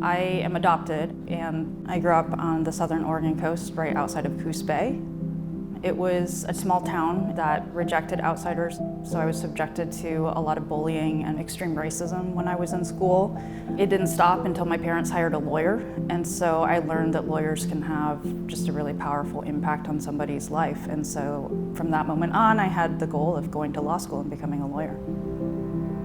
I am adopted, and I grew up on the southern Oregon coast, right outside of Coos Bay. It was a small town that rejected outsiders, so I was subjected to a lot of bullying and extreme racism when I was in school. It didn't stop until my parents hired a lawyer, and so I learned that lawyers can have just a really powerful impact on somebody's life. And so from that moment on, I had the goal of going to law school and becoming a lawyer.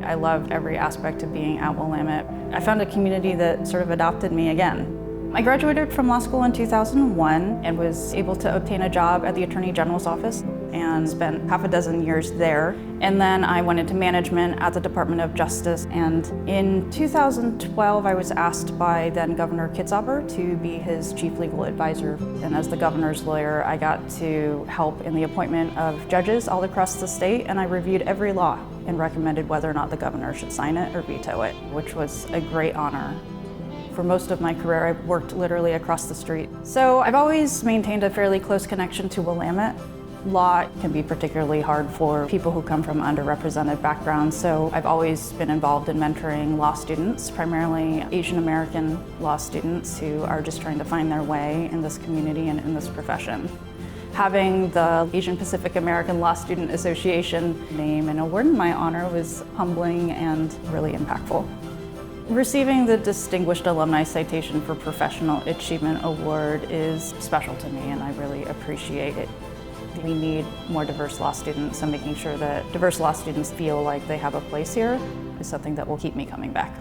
I loved every aspect of being at Willamette. I found a community that sort of adopted me again. I graduated from law school in 2001 and was able to obtain a job at the Attorney General's office and spent half a dozen years there. And then I went into management at the Department of Justice. And in 2012, I was asked by then Governor Kitzhaber to be his chief legal advisor. And as the governor's lawyer, I got to help in the appointment of judges all across the state, and I reviewed every law and recommended whether or not the governor should sign it or veto it, which was a great honor. For most of my career, I've worked literally across the street. So I've always maintained a fairly close connection to Willamette. Law can be particularly hard for people who come from underrepresented backgrounds, so I've always been involved in mentoring law students, primarily Asian American law students who are just trying to find their way in this community and in this profession. Having the Asian Pacific American Law Student Association name and award in my honor was humbling and really impactful. Receiving the Distinguished Alumni Citation for Professional Achievement Award is special to me, and I really appreciate it. We need more diverse law students, so making sure that diverse law students feel like they have a place here is something that will keep me coming back.